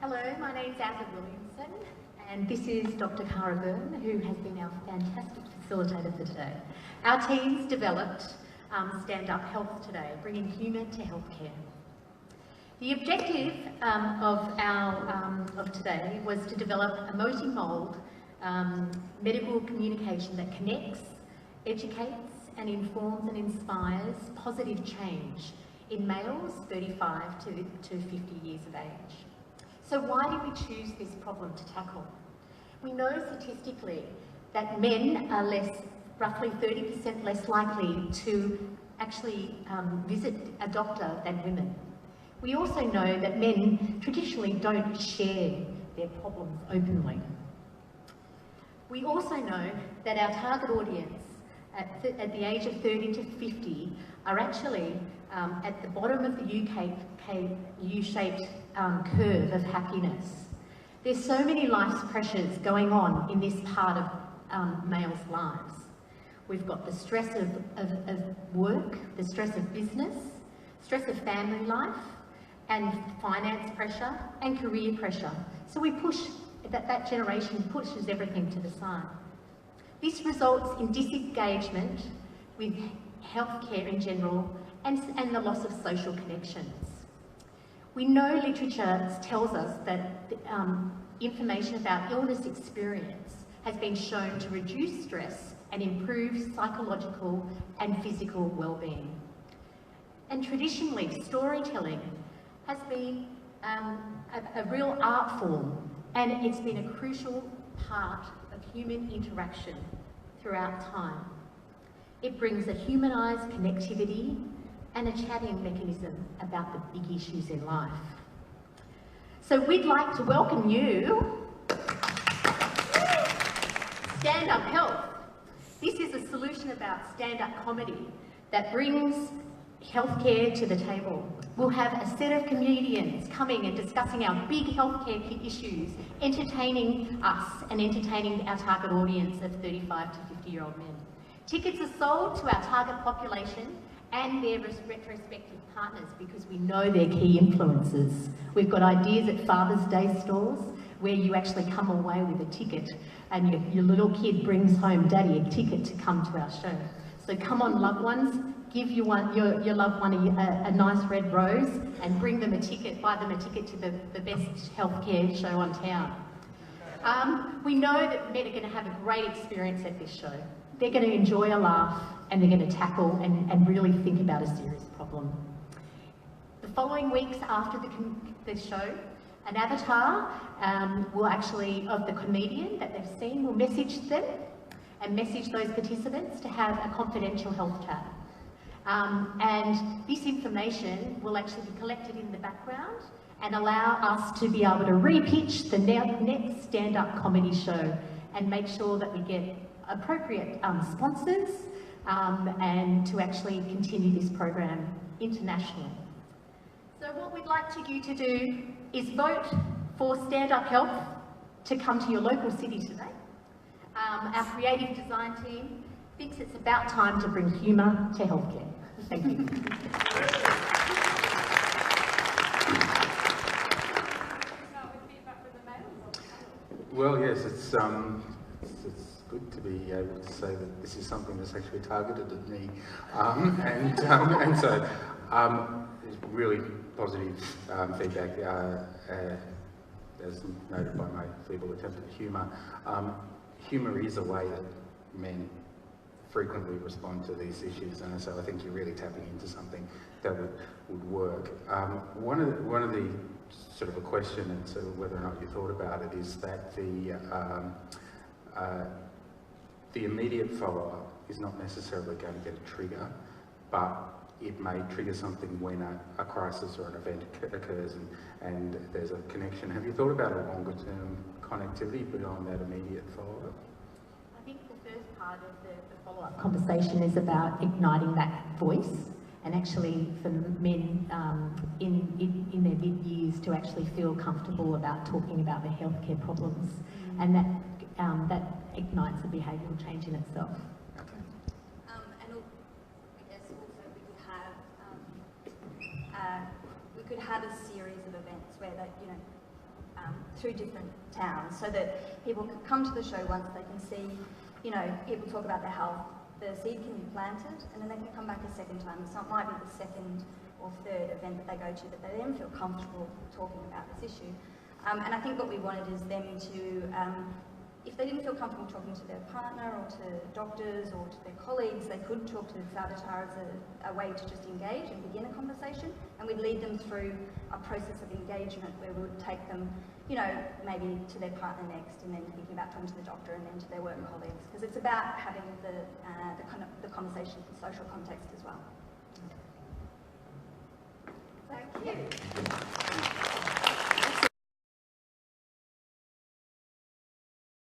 Hello, my name's Azza Williamson, and this is Dr. Cara Byrne, who has been our fantastic facilitator for today. Our team's developed Standup Health today, bringing humour to healthcare. The objective of today was to develop a multi-mould medical communication that connects, educates and informs and inspires positive change in males 35 to 50 years of age. So why did we choose this problem to tackle? We know statistically that men are roughly 30% less likely to actually visit a doctor than women. We also know that men traditionally don't share their problems openly. We also know that our target audience at the age of 30 to 50 are actually at the bottom of the U-shaped curve of happiness. There's so many life's pressures going on in this part of males' lives. We've got the stress of work, the stress of business, stress of family life, and finance pressure and career pressure. So we push, that generation pushes everything to the side. This results in disengagement with healthcare in general and the loss of social connections. We know literature tells us that information about illness experience has been shown to reduce stress and improve psychological and physical well-being. And traditionally, storytelling has been a real art form, and it's been a crucial part of human interaction throughout time. It brings a humanised connectivity and a chatting mechanism about the big issues in life. So we'd like to welcome you, Standup Health. This is a solution about stand-up comedy that brings healthcare to the table. We'll have a set of comedians coming and discussing our big healthcare issues, entertaining us and entertaining our target audience of 35 to 50-year-old men. Tickets are sold to our target population and their retrospective partners because we know they're key influencers. We've got ideas at Father's Day stores where you actually come away with a ticket and your little kid brings home Daddy a ticket to come to our show. So come on, loved ones, give your loved one a nice red rose and bring them a ticket, buy them a ticket to the best healthcare show on town. We know that men are going to have a great experience at this show. They're going to enjoy a laugh and they're going to tackle and really think about a serious problem. The following weeks after the show, an avatar will actually, of the comedian that they've seen, will message them and message those participants to have a confidential health chat. And this information will actually be collected in the background and allow us to be able to re-pitch the next stand-up comedy show and make sure that we get appropriate sponsors and to actually continue this program internationally. So what we'd like you to do is vote for Standup Health to come to your local city today. Our creative design team thinks it's about time to bring humour to healthcare. Thank you. Well, yes, it's good to be able to say that this is something that's actually targeted at me, and so it's really positive feedback. As noted by my feeble attempt at humour, humour is a way that men frequently respond to these issues, and so I think you're really tapping into something that would work. One of the sort of a question, and sort of whether or not you thought about it, is that the immediate follow-up is not necessarily going to get a trigger, but it may trigger something when a crisis or an event occurs and there's a connection. Have you thought about a longer-term connectivity beyond that immediate follow-up? I think the first part of the follow-up conversation is about igniting that voice, and actually for men in their mid-years to actually feel comfortable about talking about their healthcare problems, and that ignites a behavioural change in itself. Okay. And I guess also we could have a series of events where that, through different towns, so that people can come to the show once, they can see, you know, people talk about their health, the seed can be planted, and then they can come back a second time. So it might be the second or third event that they go to, that they then feel comfortable talking about this issue. And I think what we wanted is them to, if they didn't feel comfortable talking to their partner or to doctors or to their colleagues, they could talk to Saboteur as a way to just engage and begin a conversation, and we'd lead them through a process of engagement where we would take them, you know, maybe to their partner next, and then thinking about talking to the doctor, and then to their work colleagues, because it's about having the conversation in social context as well. Thank you.